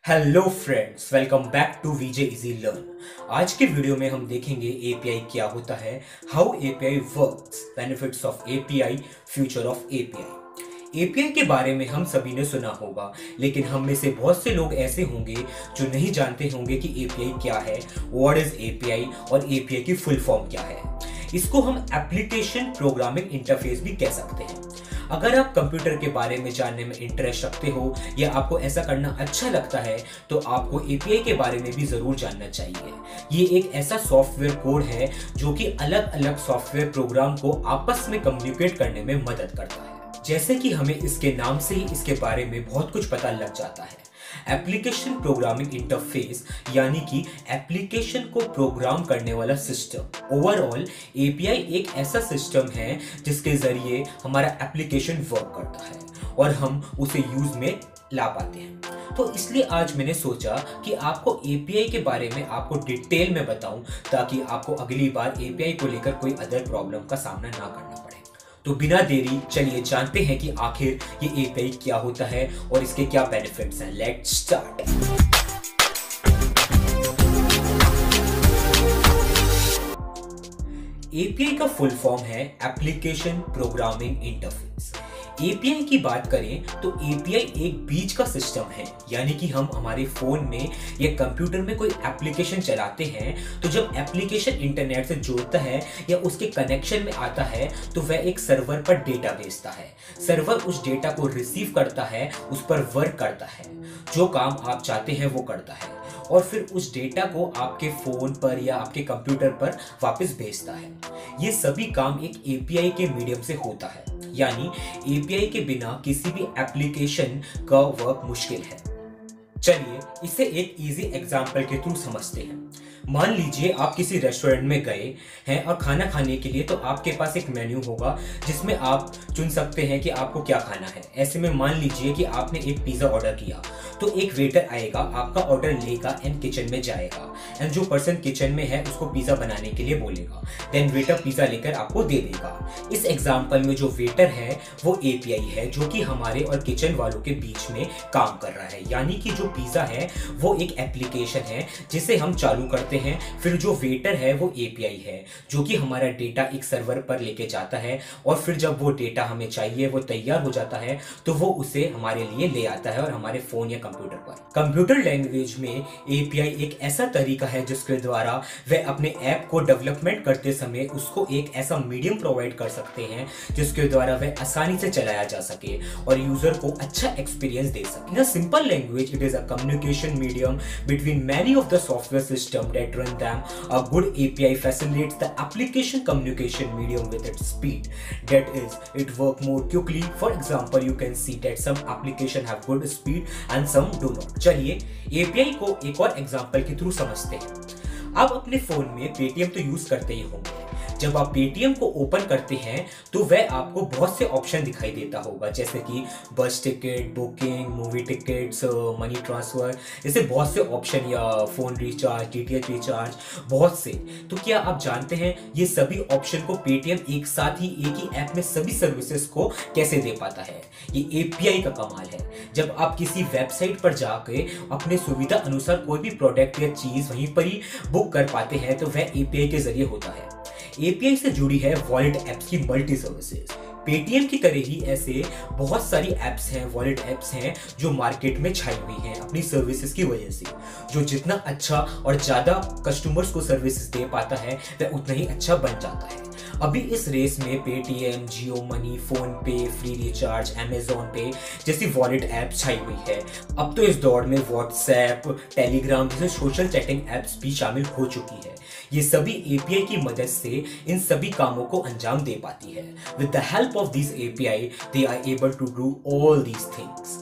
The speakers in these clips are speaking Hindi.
Hello friends, welcome back to VJ easy learn. आज के वीडियो में हम देखेंगे एपीआई क्या होता है, how API works, benefits of API, future of API. API के बारे में हम सभी ने सुना होगा, लेकिन हम में से बहुत से लोग ऐसे होंगे जो नहीं जानते होंगे कि एपीआई क्या है, व्हाट इज एपीआई और एपीआई की फुल फॉर्म क्या है। इसको हम एप्लीकेशन प्रोग्रामिंग इंटरफेस भी कह सकते हैं। अगर आप कंप्यूटर के बारे में जानने में इंटरेस्ट रखते हो या आपको ऐसा करना अच्छा लगता है तो आपको एपीआई के बारे में भी जरूर जानना चाहिए। ये एक ऐसा सॉफ्टवेयर कोड है जो कि अलग अलग सॉफ्टवेयर प्रोग्राम को आपस में कम्युनिकेट करने में मदद करता है। जैसे कि हमें इसके नाम से ही इसके बारे में बहुत कुछ पता लग जाता है। एप्लीकेशन प्रोग्रामिंग इंटरफेस यानी कि एप्लीकेशन को प्रोग्राम करने वाला सिस्टम। ओवरऑल एपीआई एक ऐसा सिस्टम है जिसके जरिए हमारा एप्लीकेशन वर्क करता है और हम उसे यूज में ला पाते हैं। तो इसलिए आज मैंने सोचा कि आपको एपीआई के बारे में आपको डिटेल में बताऊं ताकि आपको अगली बार एपीआई को लेकर कोई अदर प्रॉब्लम का सामना ना करना पड़े। तो बिना देरी चलिए जानते हैं कि आखिर ये एपीआई क्या होता है और इसके क्या बेनिफिट्स हैं। Let's start. एपीआई का फुल फॉर्म है एप्लीकेशन प्रोग्रामिंग इंटरफेस। एपीआई की बात करें तो एपीआई एक बीच का सिस्टम है, यानी कि हम हमारे फोन में या कंप्यूटर में कोई एप्लीकेशन चलाते हैं तो जब एप्लीकेशन इंटरनेट से जुड़ता है या उसके कनेक्शन में आता है तो वह एक सर्वर पर डेटा भेजता है। सर्वर उस डेटा को रिसीव करता है, उस पर वर्क करता है, जो काम आप चाहते हैं वो करता है और फिर उस डेटा को आपके फोन पर या आपके कंप्यूटर पर वापस भेजता है। ये सभी काम एक एपीआई के मीडियम से होता है, यानी एपीआई के बिना किसी भी एप्लीकेशन का वर्क मुश्किल है। चलिए इसे एक इजी एग्जांपल के थ्रू समझते हैं। मान लीजिए आप किसी रेस्टोरेंट में गए हैं और खाना खाने के लिए तो आपके पास एक मेन्यू होगा जिसमें आप चुन सकते हैं कि आपको क्या खाना है। ऐसे में मान लीजिए कि आपने एक पिज्जा ऑर्डर किया तो एक वेटर आएगा, आपका ऑर्डर लेगा एंड किचन में जाएगा एंड जो पर्सन किचन में है उसको पिज्जा बनाने के लिए बोलेगा। देन वेटर पिज्जा लेकर आपको दे देगा। इस एग्जाम्पल में जो वेटर है वो एपीआई है जो कि हमारे और किचन वालों के बीच में काम कर रहा है, यानी कि जो पिज्जा है वो एक एप्लीकेशन है जिसे हम चालू करते हैं। फिर जो वेटर है वो एपीआई है जो कि हमारा डेटा एक सर्वर पर लेके जाता है और फिर जब वो डेटा हमें चाहिए, वो तैयार हो जाता है तो वो उसे हमारे लिए ले आता है और हमारे फोन या कंप्यूटर पर। कंप्यूटर लैंग्वेज में एपीआई एक ऐसा तरीका है जिसके द्वारा वह अपने ऐप को डेवलपमेंट करते समय उसको एक ऐसा मीडियम प्रोवाइड कर सकते हैं जिसके द्वारा वह आसानी से चलाया जा सके और यूजर को अच्छा एक्सपीरियंस दे सके। In a simple language, it is a communication medium between many of the software system that run them. A good API facilitates the application communication medium with its speed. That is, it work more quickly. For example, you can see that some application have good speed and some do not. चलिए API को एक और एग्जांपल के थ्रू समझते हैं। आप अपने फोन में पेटीएम तो यूज करते ही होंगे। जब आप पेटीएम को ओपन करते हैं तो वह आपको बहुत से ऑप्शन दिखाई देता होगा, जैसे कि बस ticket, booking, movie tickets, money transfer, जैसे बहुत से ऑप्शन, या फोन रिचार्ज, डीटीएच रिचार्ज, बहुत से। तो क्या आप जानते हैं ये सभी ऑप्शन को पेटीएम एक साथ ही एक ही ऐप में सभी सर्विसेज को कैसे दे पाता है? ये एपीआई का कमाल है। जब आप किसी वेबसाइट पर जाकर अपने सुविधा अनुसार कोई भी प्रोडक्ट या चीज वहीं पर ही बुक कर पाते हैं तो वह एपीआई के जरिए होता है। एपीआई से जुड़ी है वॉलेट एप्स की मल्टी सर्विसेज। पेटीएम की तरह ही ऐसे बहुत सारी एप्स हैं, वॉलेट एप्स हैं जो मार्केट में छाई हुई हैं अपनी सर्विसेज की वजह से। जो जितना अच्छा और ज्यादा कस्टमर्स को सर्विसेज दे पाता है वह उतना ही अच्छा बन जाता है। अभी इस रेस में पेटीएम, जियो मनी, फोन पे, फ्री रिचार्ज, अमेजॉन पे जैसी वॉलेट ऐप छाई हुई है। अब तो इस दौड़ में व्हाट्सएप, टेलीग्राम जैसे सोशल चैटिंग एप्स भी शामिल हो चुकी है। ये सभी एपीआई की मदद से इन सभी कामों को अंजाम दे पाती है। With the help of this API they are able to do all these things.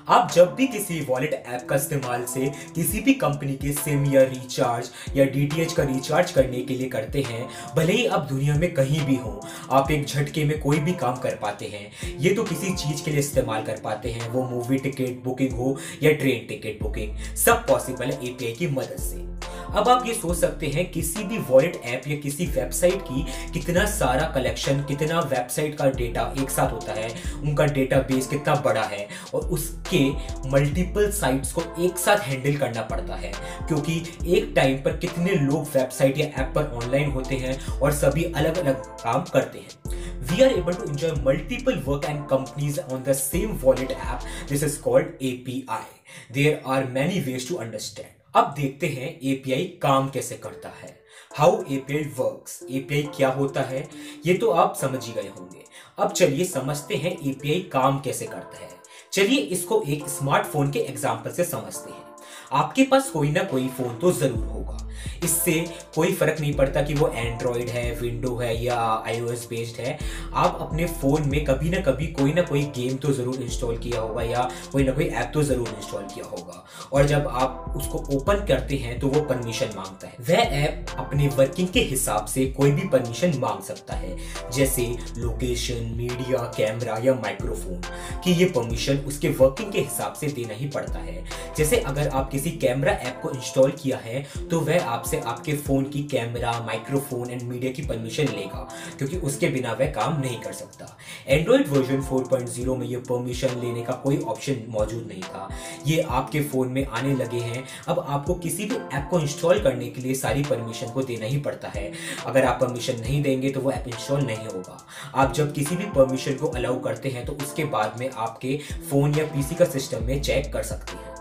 आप जब भी किसी वॉलेट ऐप का इस्तेमाल से किसी भी कंपनी के सिम या रिचार्ज या डीटीएच का रिचार्ज करने के लिए करते हैं, भले ही आप दुनिया में कहीं भी हो, आप एक झटके में कोई भी काम कर पाते हैं। ये तो किसी चीज के लिए इस्तेमाल कर पाते हैं, वो मूवी टिकट बुकिंग हो या ट्रेन टिकट बुकिंग, सब पॉसिबल है एपीआई की मदद से। अब आप ये सोच सकते हैं किसी भी वॉलेट ऐप या किसी वेबसाइट की कितना सारा कलेक्शन, कितना वेबसाइट का डेटा एक साथ होता है, उनका डेटाबेस कितना बड़ा है और उसके मल्टीपल साइट्स को एक साथ हैंडल करना पड़ता है, क्योंकि एक टाइम पर कितने लोग वेबसाइट या ऐप पर ऑनलाइन होते हैं और सभी अलग अलग काम करते हैं। We are able to enjoy multiple work and companies on the same wallet app. This is called API. There are many ways to understand. अब देखते हैं API काम कैसे करता है। How API works. API क्या होता है ये तो आप समझ ही गए होंगे। अब चलिए समझते हैं API काम कैसे करता है। चलिए इसको एक स्मार्टफोन के एग्जाम्पल से समझते हैं। आपके पास कोई ना कोई फोन तो जरूर होगा, इससे कोई फर्क नहीं पड़ता कि वो एंड्रॉयड है, विंडो है या iOS बेस्ड है। आप अपने फोन में कभी ना कभी कोई ना कोई गेम तो जरूर इंस्टॉल किया होगा या कोई ना कोई ऐप तो जरूर इंस्टॉल किया होगा, और जब आप उसको ओपन करते हैं तो वो परमिशन मांगता है। वह ऐप अपने वर्किंग के हिसाब से कोई भी परमिशन मांग सकता है, जैसे लोकेशन, मीडिया, कैमरा या माइक्रोफोन कि ये परमिशन उसके वर्किंग के हिसाब से देना ही पड़ता है। जैसे अगर आप किसी कैमरा ऐप को इंस्टॉल किया है तो वह आपसे आपके फोन की कैमरा, माइक्रोफोन एंड मीडिया की परमिशन लेगा, क्योंकि उसके बिना वह काम नहीं कर सकता। एंड्रॉइड वर्जन 4.0 में यह परमिशन लेने का कोई ऑप्शन मौजूद नहीं था, ये आपके फोन में आने लगे हैं। अब आपको किसी भी ऐप को इंस्टॉल करने के लिए सारी परमिशन को देना ही पड़ता है। अगर आप परमिशन नहीं देंगे तो वो ऐप इंस्टॉल नहीं होगा। आप जब किसी भी परमिशन को अलाउ करते हैं तो उसके बाद में आपके फोन या पीसी का सिस्टम में चेक कर सकते हैं।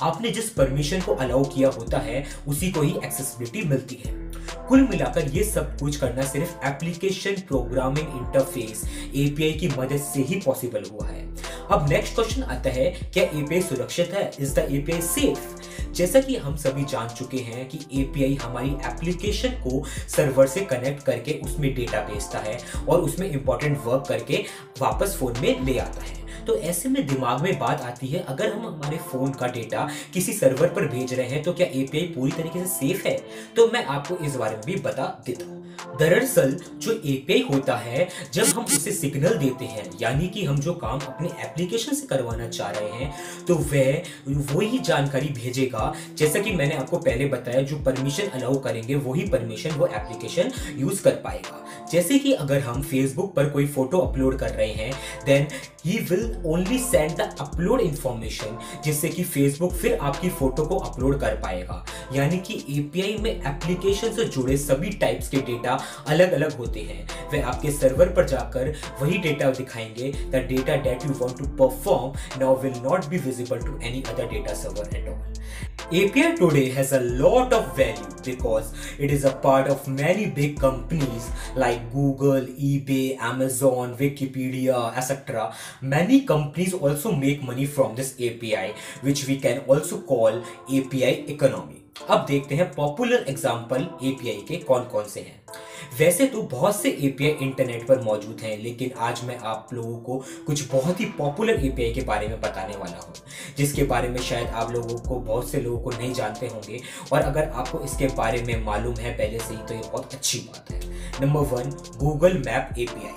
आपने जिस परमिशन को अलाउ किया होता है उसी को ही एक्सेसिबिलिटी मिलती है। कुल मिलाकर ये सब कुछ करना सिर्फ एप्लीकेशन प्रोग्रामिंग इंटरफेस API की मदद से ही पॉसिबल हुआ है। अब नेक्स्ट क्वेश्चन आता है, क्या API सुरक्षित है? Is the API safe? जैसा कि हम सभी जान चुके हैं कि API हमारी एप्लीकेशन को सर्वर से कनेक्ट करके उसमें डेटा भेजता है और उसमें इंपॉर्टेंट वर्क करके वापस फोन में ले आता है। तो ऐसे में दिमाग में बात आती है, अगर हम हमारे फोन का डेटा किसी सर्वर पर भेज रहे हैं तो क्या API पूरी तरीके से सेफ है? तो मैं आपको इस बारे में भी बता देता हूँ। दरअसल जो API होता है, जब हम उसे सिग्नल देते हैं, यानी कि हम जो काम अपने एप्लीकेशन से करवाना चाह रहे हैं, तो वह वही जानकारी भेजेगा। जैसा कि मैंने आपको पहले बताया, जो परमिशन अलाउ करेंगे वही परमिशन वो एप्लीकेशन यूज कर पाएगा। जैसे कि अगर हम फेसबुक पर कोई फोटो अपलोड कर रहे हैं, then he will only send the upload information, जिससे कि फेसबुक फिर आपकी फोटो को अपलोड कर पाएगा। यानी कि API में एप्लीकेशन से जुड़े सभी टाइप्स के डेटा अलग अलग होते हैं। वे आपके सर्वर पर जाकर वही डेटा दिखाएंगे। The data that you want to perform now will not be visible to any other data server at all. API today has a lot of value because it is a part of many big companies like Google, eBay, Amazon, Wikipedia, etc. Many companies also make money from this API, which we can also call API economy. अब देखते हैं पॉपुलर एग्जाम्पल API के कौन कौन से हैं। वैसे तो बहुत से API इंटरनेट पर मौजूद हैं, लेकिन आज मैं आप लोगों को कुछ बहुत ही पॉपुलर API के बारे में बताने वाला हूं, जिसके बारे में शायद आप लोगों को, बहुत से लोगों को नहीं जानते होंगे, और अगर आपको इसके बारे में मालूम है पहले से ही तो ये बहुत अच्छी बात है। Number 1, Google map API।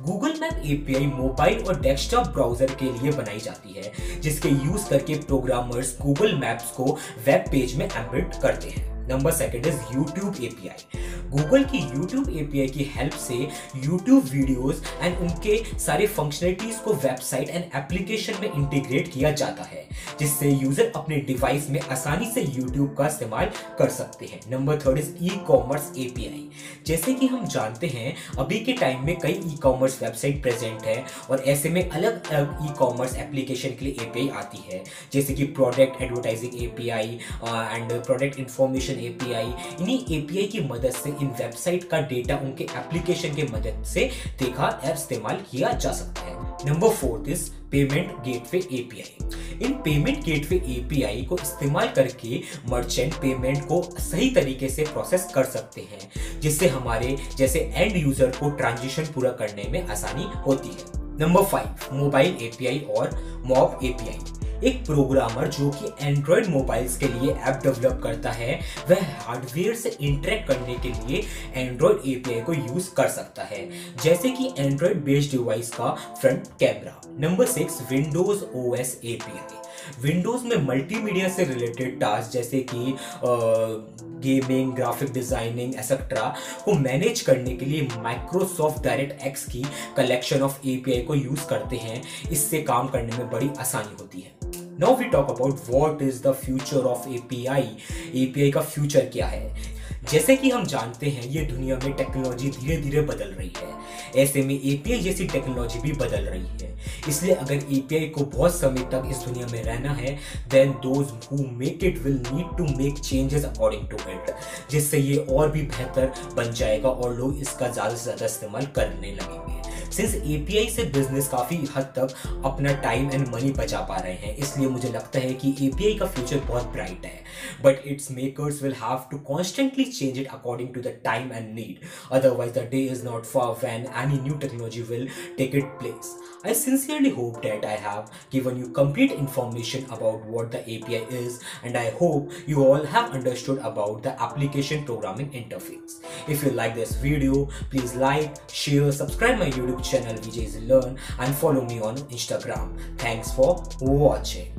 Google map API mobile और डेस्कटॉप ब्राउजर के लिए बनाई जाती है, जिसके यूज करके प्रोग्रामर्स गूगल मैप्स को वेब पेज में एम्बेड करते हैं। Number 2 is YouTube API। Google की यूट्यूब API की हेल्प से यूट्यूब वीडियोस एंड उनके सारे फंक्शनलिटीज को वेबसाइट एंड एप्लीकेशन में इंटीग्रेट किया जाता है, जिससे यूजर अपने डिवाइस में आसानी से यूट्यूब का इस्तेमाल कर सकते हैं। Number 3 is ecommerce API। जैसे कि हम जानते हैं अभी के टाइम में कई ई-कॉमर्स वेबसाइट प्रेजेंट है, और ऐसे में अलग अलग ई-कॉमर्स एप्लीकेशन के लिए API आती है, जैसे कि product advertising API and product information API। इन्हीं API की मदद से इन वेबसाइट का डेटा उनके एप्लीकेशन के मदद से देखा और इस्तेमाल किया जा सकता है। Number 4 is payment gateway API। In payment gateway API को इस्तेमाल करके मर्चेंट पेमेंट को सही तरीके से प्रोसेस कर सकते हैं, जिससे हमारे जैसे एंड यूजर को ट्रांजिशन पूरा करने में आसानी होती है। नंबर 5, मोबाइल API और मॉब API। एक प्रोग्रामर जो कि एंड्रॉयड मोबाइल्स के लिए ऐप डेवलप करता है, वह हार्डवेयर से इंटरेक्ट करने के लिए एंड्रॉयड API को यूज कर सकता है, जैसे कि एंड्रॉयड बेस्ड डिवाइस का front camera. Number 6, Windows OS API। Windows में मल्टीमीडिया से रिलेटेड टास्क जैसे कि गेमिंग, ग्राफिक डिजाइनिंग एक्सेट्रा को मैनेज करने के लिए माइक्रोसॉफ्ट डायरेक्ट एक्स की कलेक्शन ऑफ एपीआई को यूज करते हैं। इससे काम करने में बड़ी आसानी होती है। Now we talk about what is the future of API. API का फ्यूचर क्या है? जैसे कि हम जानते हैं ये दुनिया में टेक्नोलॉजी धीरे धीरे बदल रही है, ऐसे में API जैसी टेक्नोलॉजी भी बदल रही है। इसलिए अगर API को बहुत समय तक इस दुनिया में रहना है, then those who make it will need to make changes according to it, जिससे ये और भी बेहतर बन जाएगा और लोग इसका ज़्यादा से ज़्यादा इस्तेमाल करने लगेंगे। सिंस API से बिजनेस काफ़ी हद तक अपना टाइम एंड मनी बचा पा रहे हैं, इसलिए मुझे लगता है कि API का फ्यूचर बहुत ब्राइट है। But it's makers will have to constantly change it according to the time and need. Otherwise, the day is not far when any new technology will take its place. I sincerely hope that I have given you complete information about what the API is, and I hope you all have understood about the application programming interface. If you like this video, please like, share, subscribe my YouTube channel VJ's Learn, and follow me on Instagram. Thanks for watching.